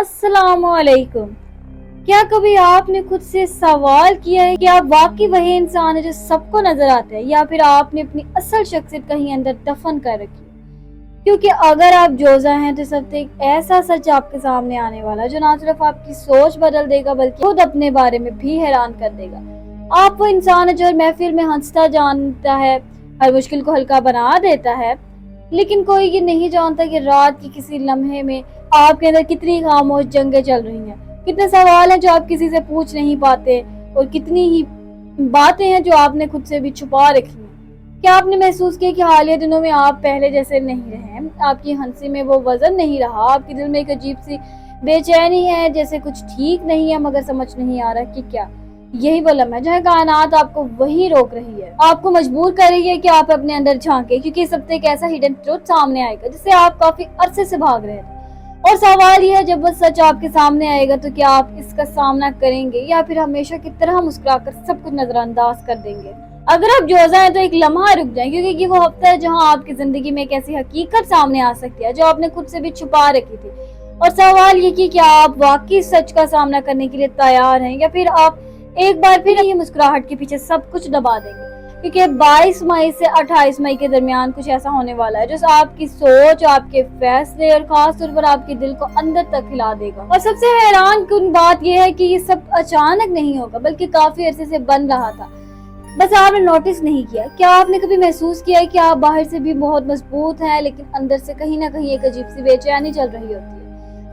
अस्सलाम वालेकुम। क्या कभी आपने खुद से सवाल किया है कि आप वाकई वही इंसान है जो सबको नजर आता है, या फिर आपने अपनी असल शख्सियत कहीं अंदर दफन कर रखी है? क्योंकि अगर आप जोजा हैं तो सब एक ऐसा सच आपके सामने आने वाला है जो ना सिर्फ आपकी सोच बदल देगा बल्कि खुद अपने बारे में भी हैरान कर देगा। आप वो इंसान है जो हर महफिल में हंसता जानता है, हर मुश्किल को हल्का बना देता है, लेकिन कोई ये नहीं जानता कि रात की किसी लम्हे में आपके अंदर कितनी खामोश जंगें चल रही हैं, कितने सवाल हैं जो आप किसी से पूछ नहीं पाते, और कितनी ही बातें हैं जो आपने खुद से भी छुपा रखी हैं। क्या आपने महसूस किया कि हालिया दिनों में आप पहले जैसे नहीं रहे? आपकी हंसी में वो वजन नहीं रहा, आपके दिल में एक अजीब सी बेचैनी है, जैसे कुछ ठीक नहीं है मगर समझ नहीं आ रहा कि क्या। यही वो लम्हा है जहाँ कायनात आपको वही रोक रही है, आपको मजबूर कर रही है कि आप अपने अंदर झांके, क्योंकि इस हफ्ते एक ऐसा हिडन ट्रुथ सामने आएगा जिससे आप काफी अरसे से भाग रहे थे। और सवाल यह है, जब वो सच आपके सामने आएगा तो क्या आप इसका सामना करेंगे या फिर हमेशा की तरह मुस्कुराकर सब कुछ नजरअंदाज कर देंगे? अगर आप जोजा हैं तो एक लम्हा रुक जाएं, क्योंकि ये वो हफ्ता है जहां आपकी जिंदगी में एक ऐसी हकीकत सामने आ सकती है जो आपने खुद से भी छुपा रखी थी। और सवाल ये कि क्या आप वाकई सच का सामना करने के लिए तैयार हैं, या फिर आप एक बार फिर ये मुस्कुराहट के पीछे सब कुछ दबा देंगे? क्योंकि 22 मई से 28 मई के दरमियान कुछ ऐसा होने वाला है जो आपकी सोच, आपके फैसले और खास तौर पर आपके दिल को अंदर तक हिला देगा। और सबसे हैरान कुन बात यह है कि ये सब अचानक नहीं होगा बल्कि काफी अरसे से बन रहा था, बस आपने नोटिस नहीं किया। क्या आपने कभी महसूस किया है कि आप बाहर से भी बहुत मजबूत हैं लेकिन अंदर से कहीं ना कहीं एक अजीब सी बेचैनी चल रही होती है?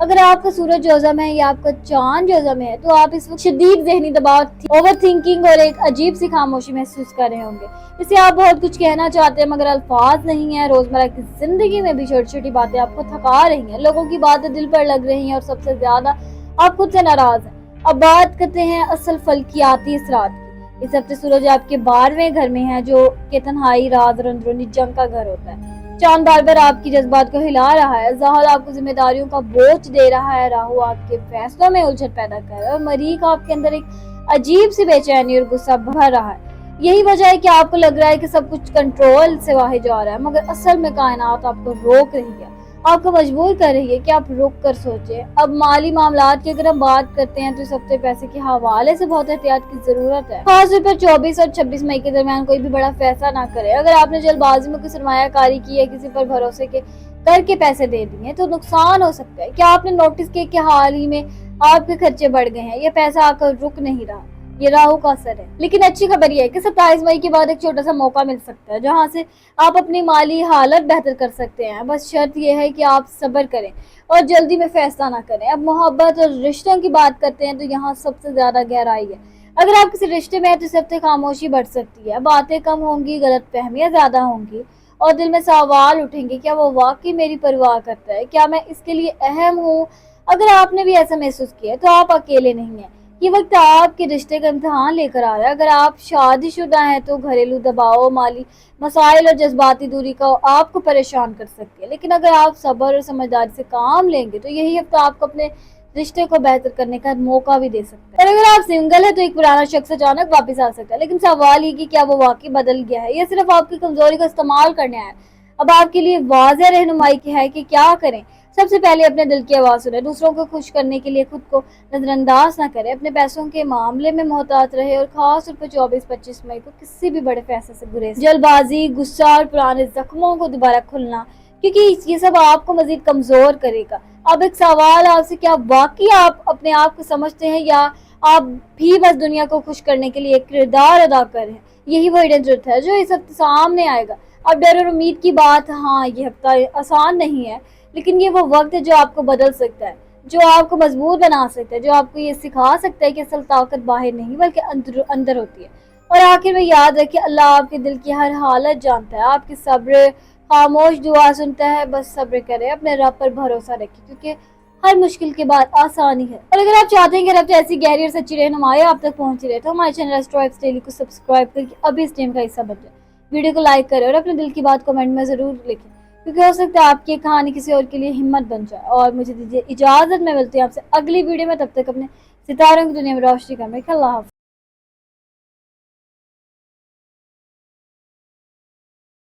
अगर आपका सूरज जोजा में है या आपका चांद जोजा में है तो आप इस वक्त शदीद ज़हनी दबाव, ओवर थिंकिंग और एक अजीब सी खामोशी महसूस कर रहे होंगे। जैसे आप बहुत कुछ कहना चाहते हैं मगर अल्फाज नहीं है। रोजमर्रा की जिंदगी में भी छोटी छोटी बातें आपको थका रही हैं, लोगों की बातें दिल पर लग रही हैं और सबसे ज्यादा आप खुद से नाराज हैं। अब बात करते हैं असल फल्कियाती असरात की। इस हफ्ते सूरज आपके 12वें घर में है, जो कि तन्हाई, राज और अंदरूनी जंग का घर होता है। चांद बार बार आपकी जज्बात को हिला रहा है, ज़हर आपको जिम्मेदारियों का बोझ दे रहा है, राहु आपके फैसलों में उलझन पैदा कर रहा है, और मरीख आपके अंदर एक अजीब सी बेचैनी और गुस्सा भर रहा है। यही वजह है कि आपको लग रहा है कि सब कुछ कंट्रोल से बाहर जा रहा है, मगर असल में कायनात आपको रोक रही है, आपको मजबूर कर रही है कि आप रुक कर सोचें। अब माली मामलात की अगर हम बात करते हैं तो इस हफ्ते पैसे के हवाले से बहुत एहतियात की जरूरत है। खासतौर पर 24 और 26 मई के दरमियान कोई भी बड़ा फैसला ना करे। अगर आपने जल्दबाजी में कोई सरमायाकारी की है, किसी पर भरोसे के करके पैसे दे दिए तो नुकसान हो सकता है। क्या आपने नोटिस किया कि हाल ही में आपके खर्चे बढ़ गए हैं? ये पैसा आकर रुक नहीं रहा, ये राहु का असर है। लेकिन अच्छी खबर यह है कि 27 मई के बाद एक छोटा सा मौका मिल सकता है जहां से आप अपनी माली हालत बेहतर कर सकते हैं। बस शर्त यह है कि आप सब्र करें और जल्दी में फैसला ना करें। अब मोहब्बत और रिश्तों की बात करते हैं तो यहाँ सबसे ज्यादा गहराई है। अगर आप किसी रिश्ते में हैं तो सबसे खामोशी बढ़ सकती है, बातें कम होंगी, गलत फहमियां ज्यादा होंगी और दिल में सवाल उठेंगे, क्या वो वाकई मेरी परवाह करता है, क्या मैं इसके लिए अहम हूँ? अगर आपने भी ऐसा महसूस किया तो आप अकेले नहीं हैं। ये वक्त आपके रिश्ते का इम्तिहान लेकर आ रहा है। अगर आप शादीशुदा हैं तो घरेलू दबाव, माली मसाइल और जज्बाती दूरी का आपको परेशान कर सकती है, लेकिन अगर आप सब्र और समझदारी से काम लेंगे तो यही हफ्ता आपको अपने रिश्ते को बेहतर करने का मौका भी दे सकता है। और अगर आप सिंगल है तो एक पुराना शख्स अचानक वापस आ सकता है, लेकिन सवाल ये कि क्या वो वाकई बदल गया है या सिर्फ आपकी कमजोरी का इस्तेमाल करने आया है। अब आपके लिए वाज़ेह रहनुमाई की है कि क्या करें। सबसे पहले अपने दिल की आवाज़ सुने, दूसरों को खुश करने के लिए खुद को नजरअंदाज ना करें, अपने पैसों के मामले में मोहतात रहे और खास तौर पर 24-25 मई को किसी भी बड़े फैसले से गुरेज। जल्दबाजी, गुस्सा और पुराने जख्मों को दोबारा खुलना, क्योंकि ये सब आपको मजीद कमजोर करेगा। अब एक सवाल आपसे, क्या वाकई आप अपने आप को समझते हैं या आप भी बस दुनिया को खुश करने के लिए एक किरदार अदा कर रहे हैं? यही वो हिडन ट्रुथ है जो इस हफ्ते सामने आएगा। अब डर और उम्मीद की बात, हाँ ये हफ्ता आसान नहीं है, लेकिन ये वो वक्त है जो आपको बदल सकता है, जो आपको मजबूत बना सकता है, जो आपको ये सिखा सकता है कि असल ताकत बाहर नहीं बल्कि अंदर होती है। और आखिर में याद रखिए, अल्लाह आपके दिल की हर हालत जानता है, आपकी सब्र खामोश दुआ सुनता है। बस सब्र करें, अपने रब पर भरोसा रखिए, क्योंकि हर मुश्किल के बाद आसानी है। और अगर आप चाहते हैं कि रब ऐसी गहरी और सच्ची रहनुमाई आप तक पहुंची रहे तो हमारे चैनल एस्ट्रो एक्स डेली को सब्सक्राइब करके अभी इस टीम का हिस्सा बन जाए। वीडियो को लाइक करें और अपने दिल की बात कमेंट में जरूर लिखें, क्योंकि हो सकता है आपकी कहानी किसी और के लिए हिम्मत बन जाए। और मुझे दीजिए इजाजत, में मिलती है आपसे अगली वीडियो में। तब तक अपने सितारों की दुनिया में रोशनी का। अल्लाह हाफ़िज़।